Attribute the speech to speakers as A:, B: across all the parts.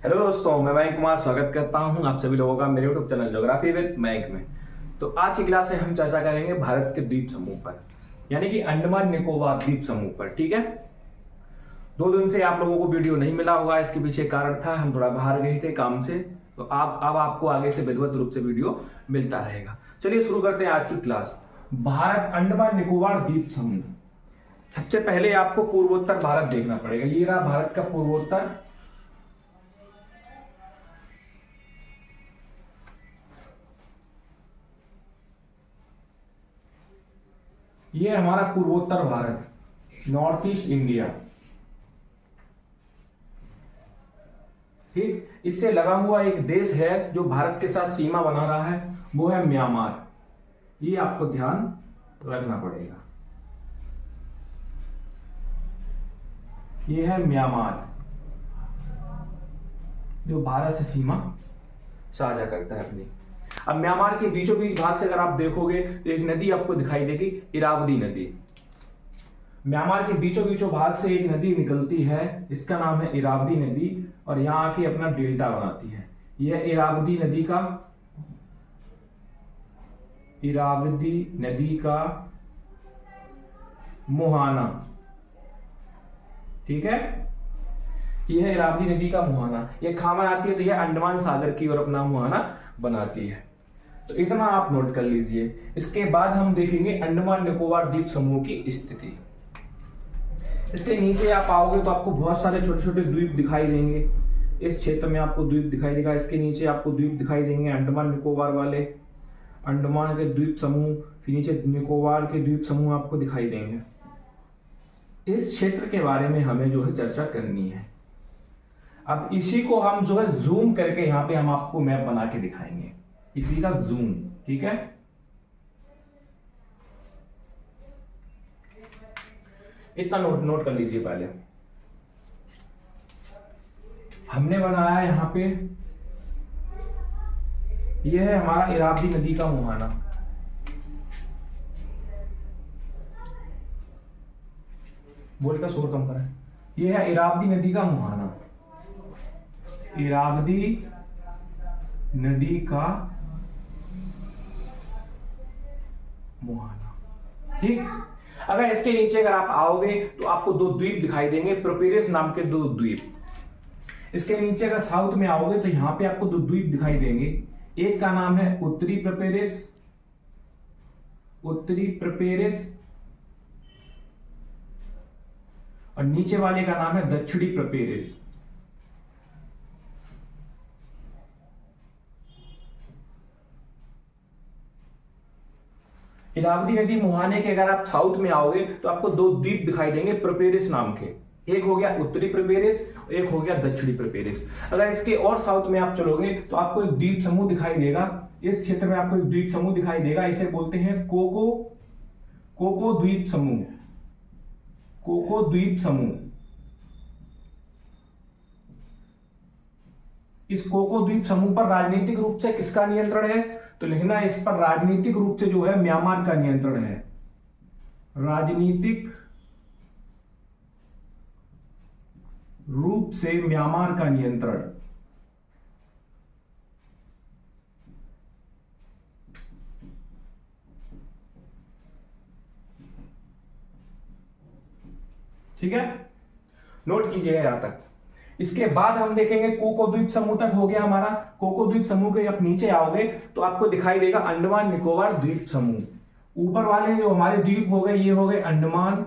A: Hello दोस्तों, मैं मयंक कुमार स्वागत करता हूं आप सभी लोगों का मेरे YouTube channel geography with Mayank में। तो आज की क्लास में हम चर्चा करेंगे भारत के द्वीप समूह पर, यानी कि अंडमान निकोबार द्वीप समूह पर। ठीक है, 2 दिन से आप लोगों को वीडियो नहीं मिला होगा। इसके पीछे कारण था, हम थोड़ा बाहर गए थे काम से। तो अब आपको आगे से विधिवत रूप से वीडियो मिलता रहेगा। चलिए शुरू करते हैं आज की क्लास। भारत अंडमान निकोबार द्वीप समूह। सबसे पहले आपको पूर्वोत्तर भारत देखना पड़ेगा। ये रहा भारत का पूर्वोत्तर। ये हमारा पूर्वोत्तर भारत, नॉर्थ ईस्ट इंडिया। ठीक, इससे लगा हुआ एक देश है जो भारत के साथ सीमा बना रहा है, वो है म्यांमार। ये आपको ध्यान रखना पड़ेगा। ये है म्यांमार जो भारत से सीमा साझा करता है अपनी। अब म्यांमार के बीचों बीच भाग से अगर आप देखोगे तो एक नदी आपको दिखाई देगी, इरावदी नदी। म्यांमार के बीचों बीचों भाग से एक नदी निकलती है, इसका नाम है इरावदी नदी, और यहां आके अपना डेल्टा बनाती है। यह इरावदी नदी का मुहाना। ठीक है, यह है इरावदी नदी का मुहाना। यह कहां बनाती है? तो यह अंडमान सागर की ओर अपना मुहाना बनाती है। तो इतना आप नोट कर लीजिए। इसके बाद हम देखेंगे अंडमान निकोबार द्वीप समूह की स्थिति। इसके नीचे आप आओगे तो आपको बहुत सारे छोटे छोटे द्वीप दिखाई देंगे। इस क्षेत्र में आपको द्वीप दिखाई देगा। इसके नीचे आपको द्वीप दिखाई देंगे अंडमान निकोबार वाले, अंडमान के द्वीप समूह, फिर नीचे निकोबार के द्वीप समूह आपको दिखाई देंगे। इस क्षेत्र के बारे में हमें जो है चर्चा करनी है। अब इसी को हम जो है जूम करके यहाँ पे हम आपको मैप बना के दिखाएंगे, इसी का जूम। ठीक है, इतना नोट कर लीजिए। पहले हमने बनाया है यहाँ पे, यह है हमारा इरावदी नदी का मुहाना। बोल का शोर कम करें। यह है इरावदी नदी का मुहाना, इरावदी नदी का मुहाना। ठीक, अगर इसके नीचे अगर आप आओगे तो आपको 2 द्वीप दिखाई देंगे, प्रोपेरिस नाम के 2 द्वीप। इसके नीचे अगर साउथ में आओगे तो यहां पे आपको 2 द्वीप दिखाई देंगे। एक का नाम है उत्तरी प्रोपेरिस, और नीचे वाले का नाम है दक्षिणी प्रोपेरिस। इरावदी नदी मुहाने के अगर आप साउथ में आओगे तो आपको 2 द्वीप दिखाई देंगे प्रोपेरिस नाम के। एक हो गया उत्तरी प्रोपेरिस, एक हो गया दक्षिणी प्रोपेरिस। अगर इसके और साउथ में आप चलोगे तो आपको एक द्वीप समूह दिखाई देगा। इस क्षेत्र में आपको एक द्वीप समूह दिखाई देगा, इसे बोलते हैं कोको द्वीप समूह। कोको द्वीप समूह। इस कोको द्वीप समूह पर राजनीतिक रूप से किसका नियंत्रण है? तो लिखना इस पर राजनीतिक रूप से जो है म्यांमार का नियंत्रण है। राजनीतिक रूप से म्यांमार का नियंत्रण। ठीक है, नोट कीजिएगा यहां तक। इसके बाद हम देखेंगे कोको द्वीप समूह तक हो गया हमारा। कोको द्वीप समूह के आप नीचे आओगे तो आपको दिखाई देगा अंडमान निकोबार द्वीप समूह। ऊपर वाले जो हमारे द्वीप हो गए, ये हो गए अंडमान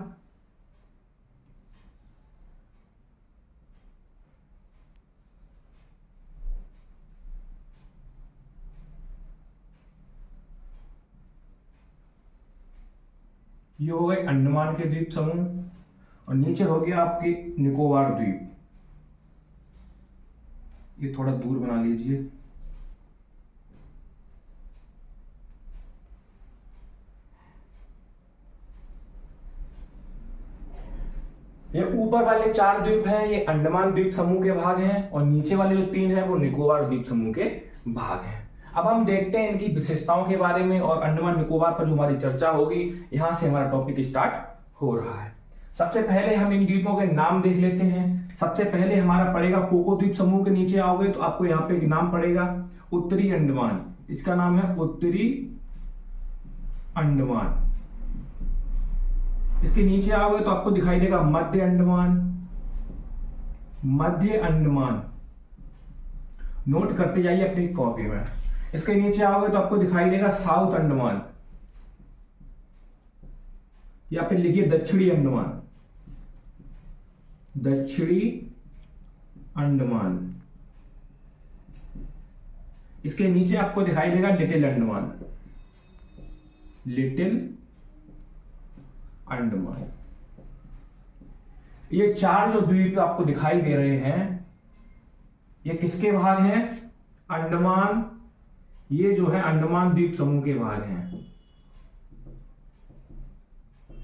A: ये हो गए अंडमान के द्वीप समूह, और नीचे हो गया आपके निकोबार द्वीप। ये थोड़ा दूर बना लीजिए। ये ऊपर वाले 4 द्वीप हैं, ये अंडमान द्वीप समूह के भाग हैं, और नीचे वाले जो 3 हैं वो निकोबार द्वीप समूह के भाग हैं। अब हम देखते हैं इनकी विशेषताओं के बारे में, और अंडमान निकोबार पर जो हमारी चर्चा होगी, यहां से हमारा टॉपिक स्टार्ट हो रहा है। सबसे पहले हम इन द्वीपों के नाम देख लेते हैं। सबसे पहले हमारा पड़ेगा कोको द्वीप समूह के नीचे आओगे तो आपको यहाँ पे एक नाम पड़ेगा उत्तरी अंडमान, इसका नाम है उत्तरी अंडमान। इसके नीचे आओगे तो आपको दिखाई देगा मध्य अंडमान, मध्य अंडमान, नोट करते जाइए अपनी कॉपी में। इसके नीचे आओगे तो आपको दिखाई देगा साउथ अंडमान, या फिर लिखिए दक्षिणी अंडमान, दक्षिणी अंडमान। इसके नीचे आपको दिखाई देगा लिटिल अंडमान, लिटिल अंडमान। ये चार जो द्वीप आपको दिखाई दे रहे हैं ये किसके भाग हैं? अंडमान, ये जो है अंडमान द्वीप समूह के भाग हैं,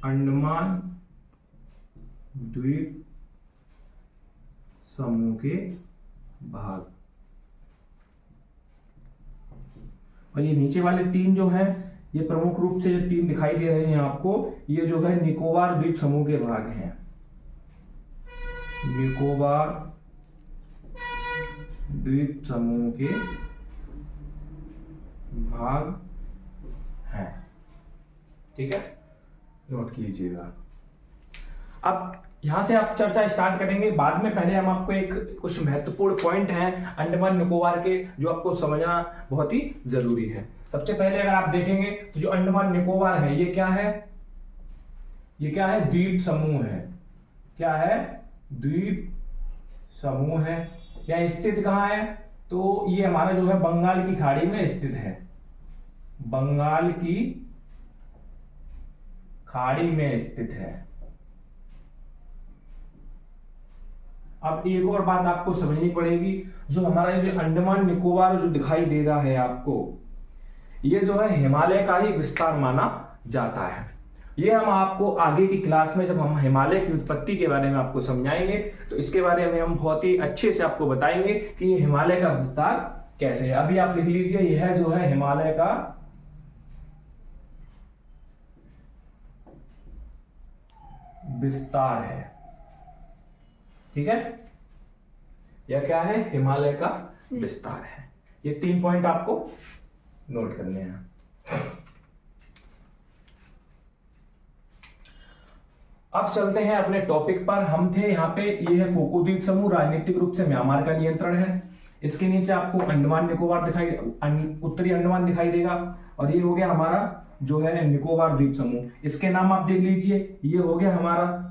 A: अंडमान द्वीप समूह के भाग। और ये नीचे वाले तीन जो हैं ये प्रमुख रूप से जो तीन दिखाई दे रहे हैं आपको, ये जो है निकोबार द्वीप समूह के भाग हैं, निकोबार द्वीप समूह के भाग हैं। ठीक है, नोट कीजिएगा। अब यहां से आप चर्चा स्टार्ट करेंगे बाद में। पहले हम आपको एक कुछ महत्वपूर्ण पॉइंट हैं अंडमान निकोबार के जो आपको समझना बहुत ही जरूरी है। सबसे पहले अगर आप देखेंगे तो जो अंडमान निकोबार है ये क्या है? ये क्या है? द्वीप समूह है। क्या है? द्वीप समूह है। यह स्थित कहां है? तो ये हमारा जो है बंगाल की खाड़ी में स्थित है, बंगाल की खाड़ी में स्थित है। अब एक और बात आपको समझनी पड़ेगी, जो हमारा जो अंडमान निकोबार जो दिखाई दे रहा है आपको, ये जो है हिमालय का ही विस्तार माना जाता है। ये हम आपको आगे की क्लास में जब हम हिमालय की उत्पत्ति के बारे में आपको समझाएंगे तो इसके बारे में हम बहुत ही अच्छे से आपको बताएंगे कि ये हिमालय का विस्तार कैसे है। अभी आप लिख लीजिए, यह जो है हिमालय का विस्तार है। ठीक है, यह क्या है? हिमालय का विस्तार है। ये 3 पॉइंट आपको नोट करने हैं। अब चलते हैं अपने टॉपिक पर। हम थे यहाँ पे, ये है कोको द्वीप समूह, राजनीतिक रूप से म्यांमार का नियंत्रण है। इसके नीचे आपको अंडमान निकोबार दिखाई, उत्तरी अंडमान दिखाई देगा। और ये हो गया हमारा जो है निकोबार द्वीप समूह। इसके नाम आप देख लीजिए, ये हो गया हमारा,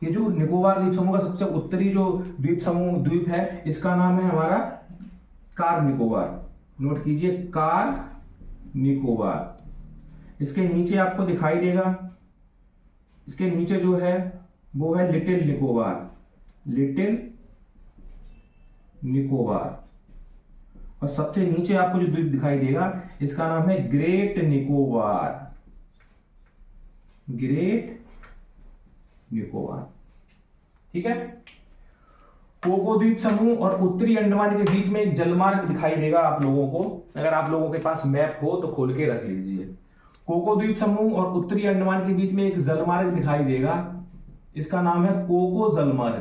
A: ये जो निकोबार द्वीप समूह का सबसे उत्तरी जो द्वीप समूह द्वीप है इसका नाम है हमारा कार निकोबार। नोट कीजिए, कार निकोबार। इसके नीचे आपको दिखाई देगा, इसके नीचे जो है वो है लिटिल निकोबार, लिटिल निकोबार। और सबसे नीचे आपको जो द्वीप दिखाई देगा इसका नाम है ग्रेट निकोबार, ग्रेट निकोबार। ठीक है, कोको द्वीप समूह और उत्तरी अंडमान के बीच में एक जलमार्ग दिखाई देगा आप लोगों को। अगर आप लोगों के पास मैप हो तो खोल के रख लीजिए। कोको द्वीप समूह और उत्तरी अंडमान के बीच में एक जलमार्ग दिखाई देगा, इसका नाम है कोको जलमार्ग,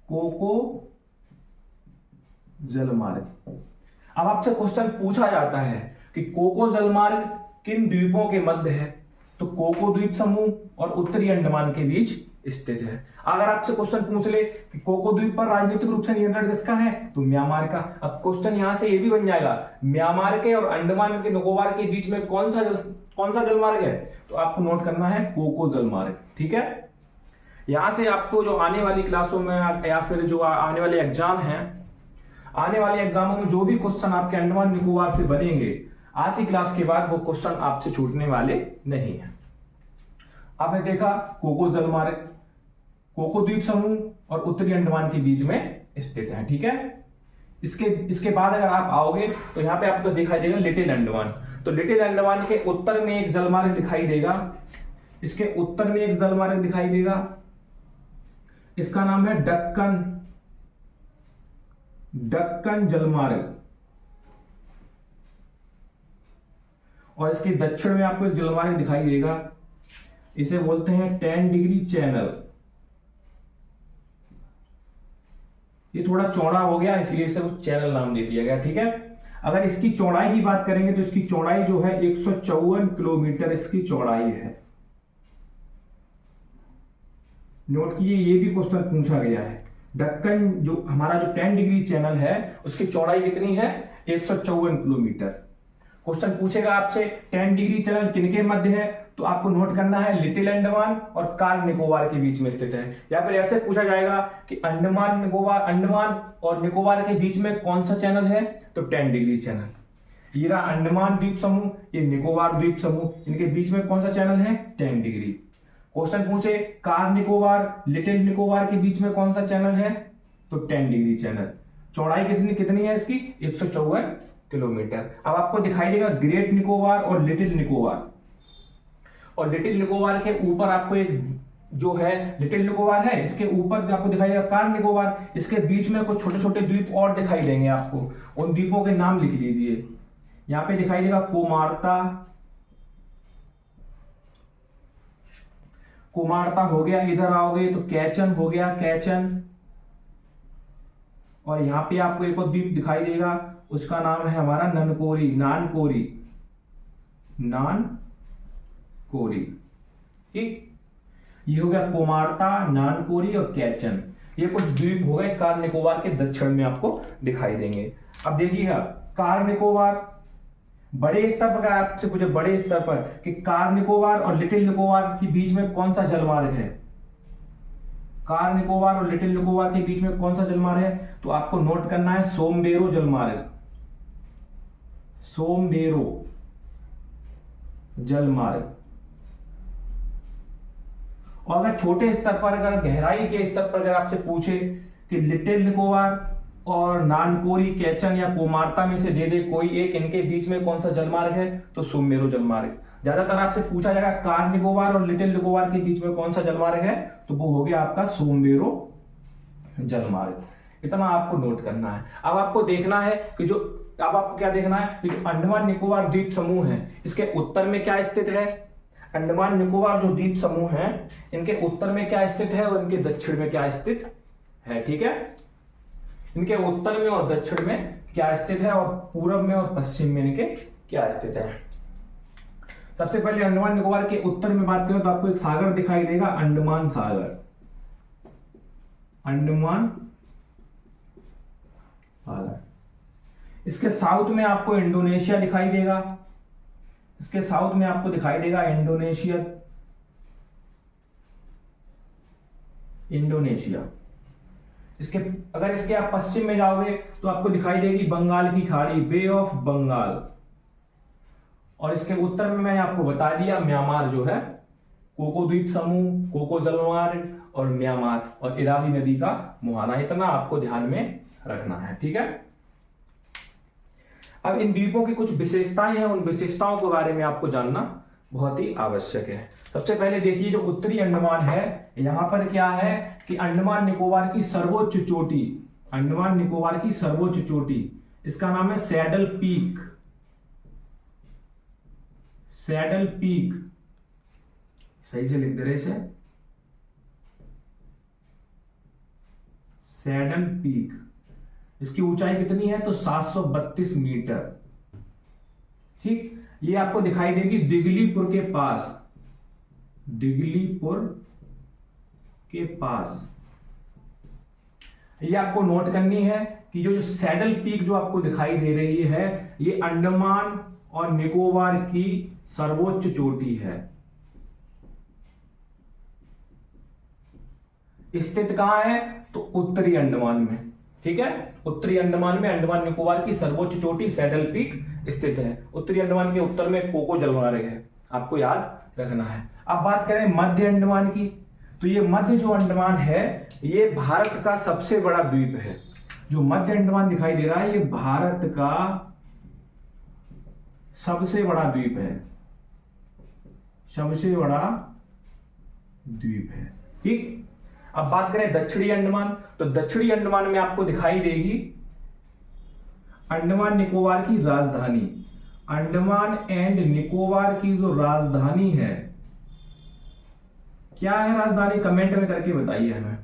A: कोको जलमार्ग। अब आपसे क्वेश्चन पूछा जाता है कि कोको जलमार्ग किन द्वीपों के मध्य है? तो कोको द्वीप समूह और उत्तरी अंडमान के बीच स्थित है। अगर आपसे क्वेश्चन पूछ ले कि कोको द्वीप पर राजनीतिक रूप से नियंत्रण किसका है? तो म्यांमार का। अब क्वेश्चन यहां से ये भी बन जाएगा, म्यांमार के और अंडमान के निकोबार के बीच में कौन सा जलमार्ग है? तो आपको नोट करना है कोको जलमार्ग। ठीक है, यहां से आपको जो आने वाली क्लासों में या फिर जो आने वाले एग्जाम हैं, आने वाले एग्जामों में जो भी क्वेश्चन आपके अंडमान निकोबार से बनेंगे, आज की क्लास के बाद वो क्वेश्चन आपसे छूटने वाले नहीं है। आपने देखा कोको जलमार्ग, कोको द्वीप समूह और उत्तरी अंडमान के बीच में स्थित है। ठीक है, इसके बाद अगर आप आओगे तो यहाँ पे आपको दिखाई देगा लिटिल अंडमान। तो लिटिल अंडमान के उत्तर में एक जलमार्ग दिखाई देगा, इसके उत्तर में एक जलमार्ग दिखाई देगा, इसका नाम है दक्कन जलमार्ग। और इसके दक्षिण में आपको एक जलमार्ग दिखाई देगा, इसे बोलते हैं 10 डिग्री चैनल। ये थोड़ा चौड़ा हो गया इसलिए इसे कुछ चैनल नाम दे दिया गया, ठीक है। अगर इसकी चौड़ाई की बात करेंगे तो इसकी चौड़ाई जो है 154 किलोमीटर इसकी चौड़ाई है। नोट कीजिए, ये भी क्वेश्चन पूछा गया है। दक्कन जो हमारा जो 10 डिग्री चैनल है उसकी चौड़ाई कितनी है? 154 किलोमीटर। क्वेश्चन पूछेगा आपसे 10 डिग्री चैनल किनके मध्य है, तो आपको नोट करना है लिटिल अंडमान और कार निकोबार के बीच में स्थित है। या फिर ऐसे पूछा जाएगा कि अंडमान और निकोबार के बीच में कौन सा चैनल है, तो 10 डिग्री चैनल। ये रहा अंडमान द्वीप समूह, ये निकोबार द्वीप समूह, इनके बीच में कौन सा चैनल है? 10 डिग्री। क्वेश्चन पूछे कार निकोबार लिटिल निकोबार के बीच में कौन सा चैनल है, तो 10 डिग्री चैनल। चौड़ाई कितनी है इसकी? 154 किलोमीटर। अब आपको दिखाई देगा ग्रेट निकोबार और लिटिल निकोबार, और लिटिल निकोबार के ऊपर आपको एक जो है लिटिल निकोबार है, इसके ऊपर आपको दिखाई देगा कार निकोबार। इसके बीच में कुछ छोटे छोटे द्वीप और दिखाई देंगे आपको, उन द्वीपों के नाम लिख लीजिए। यहां पे दिखाई देगा कुमारता हो गया, इधर आओगे तो कैचन हो गया, कैचन। और यहां पे आपको एक और द्वीप दिखाई देगा, उसका नाम है हमारा नानकोरी। ठीक, ये हो गया कुमारता, नानकोरी और कैचन। ये कुछ द्वीप हो गए कार निकोबार के दक्षिण में आपको दिखाई देंगे। अब देखिएगा कार निकोबार बड़े स्तर पर, अगर आपसे पूछे बड़े स्तर पर कि कार निकोबार और लिटिल निकोबार के बीच में कौन सा जलमार्ग है, कार निकोबार और लिटिल निकोबार के बीच में कौन सा जलमार्ग है, तो आपको नोट करना है सोमबेरो जलमार्ग। और अगर छोटे स्तर पर, अगर गहराई के स्तर पर अगर आपसे पूछे कि लिटिल निकोबार और नानकोरी, कैचन या कोमारता में से दे दे कोई एक, इनके बीच में कौन सा जलमार्ग है, तो सोमबेरो जलमार्ग। ज्यादातर आपसे पूछा जाएगा कार निकोबार और लिटिल निकोबार के बीच में कौन सा जलमार्ग है, तो वो हो गया आपका सोमबेरो जलमार्ग। इतना आपको नोट करना है। अब आपको देखना है कि अब आपको क्या देखना है कि जो अंडमान निकोबार द्वीप समूह है इसके उत्तर में क्या स्थित है। अंडमान निकोबार जो द्वीप समूह है इनके उत्तर में क्या स्थित है और इनके दक्षिण में क्या स्थित है, ठीक है। इनके उत्तर में और दक्षिण में क्या स्थित है, और पूर्व में और पश्चिम में इनके क्या स्थित है। सबसे पहले अंडमान निकोबार के उत्तर में बात करें तो आपको एक सागर दिखाई देगा, अंडमान सागर। इसके साउथ में आपको इंडोनेशिया दिखाई देगा, इंडोनेशिया। अगर इसके आप पश्चिम में जाओगे तो आपको दिखाई देगी बंगाल की खाड़ी, बे ऑफ बंगाल। और इसके उत्तर में मैंने आपको बता दिया म्यांमार जो है, कोको द्वीप समूह, कोको जलमार्ग और म्यांमार और इरावदी नदी का मुहाना। इतना आपको ध्यान में रखना है, ठीक है। अब इन द्वीपों की कुछ विशेषताएं हैं, उन विशेषताओं के बारे में आपको जानना बहुत ही आवश्यक है। सबसे पहले देखिए जो उत्तरी अंडमान है, यहां पर क्या है कि अंडमान निकोबार की सर्वोच्च चोटी, इसका नाम है सैडल पीक। सही से लिख दे रहे इसे, सैडल पीक। इसकी ऊंचाई कितनी है, तो 732 मीटर। ठीक, ये आपको दिखाई देगी दिगलीपुर के पास। ये आपको नोट करनी है कि जो सैडल पीक जो आपको दिखाई दे रही है, ये अंडमान और निकोबार की सर्वोच्च चोटी है। स्थित कहां है, तो उत्तरी अंडमान में, ठीक है। उत्तरी अंडमान में अंडमान निकोबार की सर्वोच्च चोटी सैडल पीक स्थित है। उत्तरी अंडमान के उत्तर में कोको जलमार्ग है, आपको याद रखना है। अब बात करें मध्य अंडमान की, तो ये मध्य जो अंडमान है ये भारत का सबसे बड़ा द्वीप है। जो मध्य अंडमान दिखाई दे रहा है ये भारत का सबसे बड़ा द्वीप है, ठीक। अब बात करें दक्षिणी अंडमान, तो दक्षिणी अंडमान में आपको दिखाई देगी अंडमान निकोबार की राजधानी। अंडमान एंड निकोबार की जो राजधानी है क्या है राजधानी, कमेंट में करके बताइए हमें,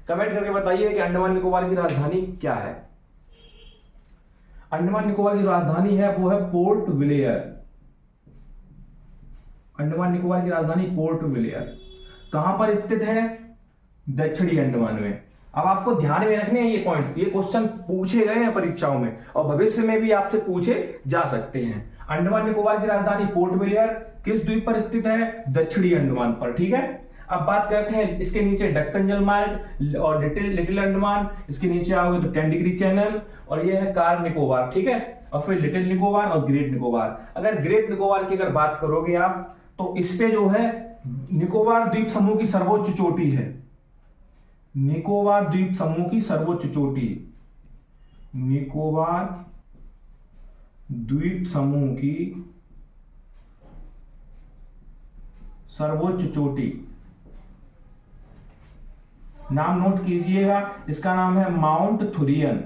A: कमेंट करके बताइए कि अंडमान निकोबार की राजधानी क्या है। अंडमान निकोबार की राजधानी है वो है पोर्ट ब्लेयर। अंडमान निकोबार की राजधानी पोर्ट ब्लेयर कहां पर स्थित है, दक्षिणी अंडमान में। अब आपको ध्यान में रखने हैं ये पॉइंट्स, ये क्वेश्चन पूछे गए हैं परीक्षाओं में और भविष्य में भी आपसे पूछे जा सकते हैं। अंडमान निकोबार की राजधानी पोर्ट ब्लेयर किस द्वीप पर स्थित है, दक्षिणी अंडमान पर, ठीक है। अब बात करते हैं इसके नीचे दक्कन जलमार्ग और लिटिल अंडमान, इसके नीचे आओगे तो 10 डिग्री चैनल और ये है कार निकोबार, ठीक है। और फिर लिटिल निकोबार और ग्रेट निकोबार। अगर ग्रेट निकोबार की अगर बात करोगे आप तो इस पे जो है निकोबार द्वीप समूह की सर्वोच्च चोटी है, निकोबार द्वीप समूह की सर्वोच्च चोटी, निकोबार द्वीप समूह की सर्वोच्च चोटी, नाम नोट कीजिएगा, इसका नाम है माउंट थुरियन,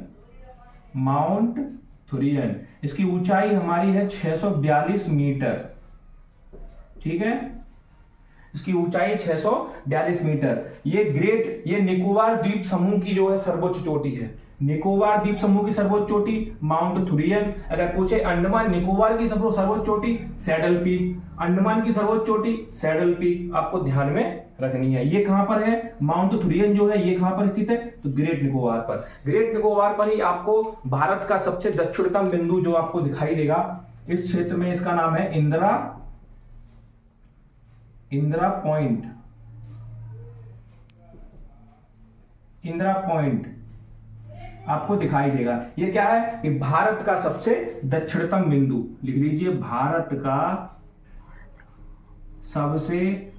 A: माउंट थुरियन। इसकी ऊंचाई हमारी है 642 मीटर, ठीक है, इसकी ऊंचाई 642 मीटर। ये निकोबार द्वीप समूह की जो है सर्वोच्च चोटी है, निकोबार द्वीप समूह की सर्वोच्च चोटी माउंट थुरियन। अगर पूछे अंडमान निकोबार की सर्वोच्च चोटी सैडल पीक, अंडमान की सर्वोच्च चोटी सैडल पीक, आपको ध्यान में रखनी है। ये कहां पर है, माउंट थुरियन जो है ये कहां पर स्थित है, तो ग्रेट निकोबार पर। ग्रेट निकोबार पर ही आपको भारत का सबसे दक्षिणतम बिंदु जो आपको दिखाई देगा इस क्षेत्र में, इसका नाम है इंदिरा पॉइंट, इंदिरा पॉइंट आपको दिखाई देगा। ये क्या है, ये भारत का सबसे दक्षिणतम बिंदु, लिख लीजिए भारत का सबसे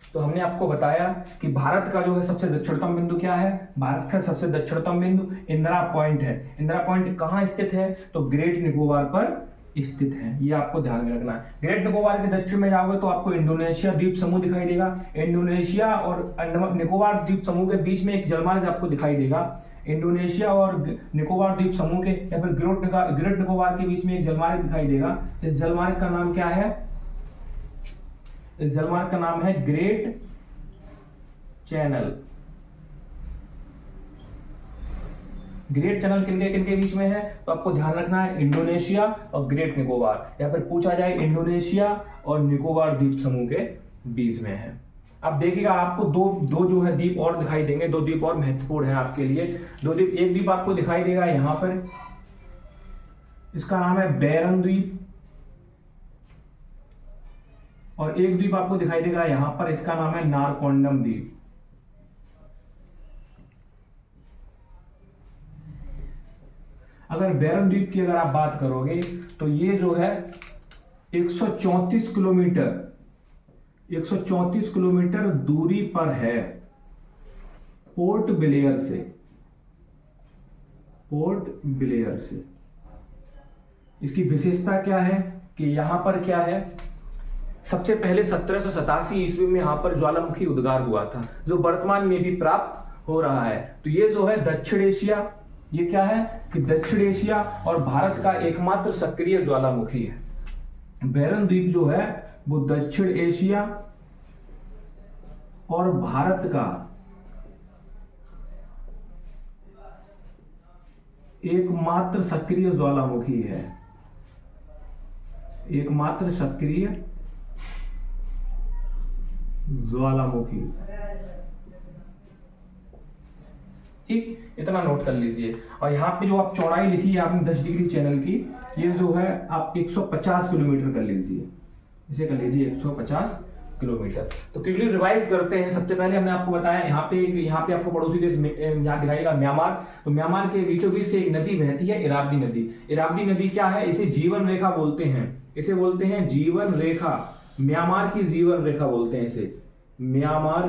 A: तो हमने आपको बताया कि भारत का जो है सबसे दक्षिणतम बिंदु क्या है, भारत का सबसे दक्षिणतम बिंदु इंदिरा पॉइंट है। इंदिरा पॉइंट कहां स्थित है, तो ग्रेट निकोबार पर स्थित है, ये आपको ध्यान में रखना है। ग्रेट निकोबार के दक्षिण में जाओगे तो आपको इंडोनेशिया द्वीप समूह दिखाई देगा, इंडोनेशिया और अंडमान निकोबार द्वीप समूह के बीच में एक जलमार्ग आपको दिखाई देगा। इंडोनेशिया और निकोबार द्वीप समूह के या फिर ग्रेट निकोबार के बीच में एक जलमार्ग दिखाई देगा। इस जलमार्ग का नाम क्या है, इस जलमार्ग का नाम है ग्रेट चैनल। ग्रेट चैनल किनके किनके बीच में है, तो आपको ध्यान रखना है इंडोनेशिया और ग्रेट निकोबार, या फिर पूछा जाए इंडोनेशिया और निकोबार द्वीप समूह के बीच में है। अब देखिएगा आपको दो जो है द्वीप और दिखाई देंगे, दो द्वीप और महत्वपूर्ण है आपके लिए। दो द्वीप, एक द्वीप आपको दिखाई देगा यहां पर, इसका नाम है बैरन द्वीप, और एक द्वीप आपको दिखाई देगा यहां पर, इसका नाम है नारकोंडम द्वीप। अगर बैरन द्वीप की अगर आप बात करोगे तो ये जो है 134 किलोमीटर दूरी पर है पोर्ट ब्लेयर से, पोर्ट ब्लेयर से। इसकी विशेषता क्या है कि यहां पर क्या है, सबसे पहले 1787 ईस्वी में यहां पर ज्वालामुखी उद्गार हुआ था, जो वर्तमान में भी प्राप्त हो रहा है। तो ये जो है दक्षिण एशिया, ये क्या है कि दक्षिण एशिया और भारत का एकमात्र सक्रिय ज्वालामुखी है। बैरन द्वीप जो है वो दक्षिण एशिया और भारत का एकमात्र सक्रिय ज्वालामुखी है, एकमात्र सक्रिय ज्वालामुखी, ठीक, इतना नोट कर लीजिए। और यहाँ पे जो आप चौड़ाई लिखी है आपने 10 डिग्री चैनल की, ये जो है आप 150 किलोमीटर कर लीजिए, इसे कर लीजिए 150 किलोमीटर। तो क्विकली रिवाइज करते हैं। सबसे पहले हमने आपको बताया यहाँ पे आपको पड़ोसी देश यहाँ दिखाएगा म्यांमार। तो म्यांमार के बीचों बीच से एक नदी बहती है, इरावदी नदी। इरावदी नदी क्या है, इसे जीवन रेखा बोलते हैं, इसे बोलते हैं जीवन रेखा, म्यांमार की जीवन रेखा बोलते हैं इसे, म्यांमार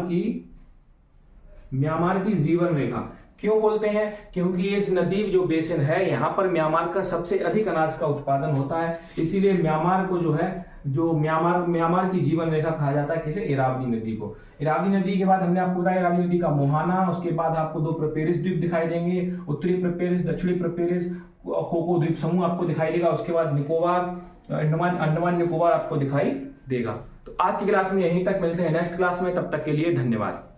A: की जीवन रेखा। क्यों बोलते हैं, क्योंकि इस नदी जो बेसिन है यहाँ पर म्यांमार का सबसे अधिक अनाज का उत्पादन होता है, इसीलिए म्यांमार को जो है म्यांमार की जीवन रेखा कहा जाता है, किसे, इरावदी नदी को। इरावदी नदी के बाद हमने आपको बताया इरावदी नदी का मुहाना, उसके बाद आपको 2 प्रोपेरिस द्वीप दिखाई देंगे, उत्तरी प्रोपेरिस, दक्षिणी प्रोपेरिस, कोको द्वीप समूह आपको दिखाई देगा। उसके बाद निकोबार, अंडमान अंडमान निकोबार आपको दिखाई देगा। तो आज की क्लास में यहीं तक, मिलते हैं नेक्स्ट क्लास में, तब तक के लिए धन्यवाद।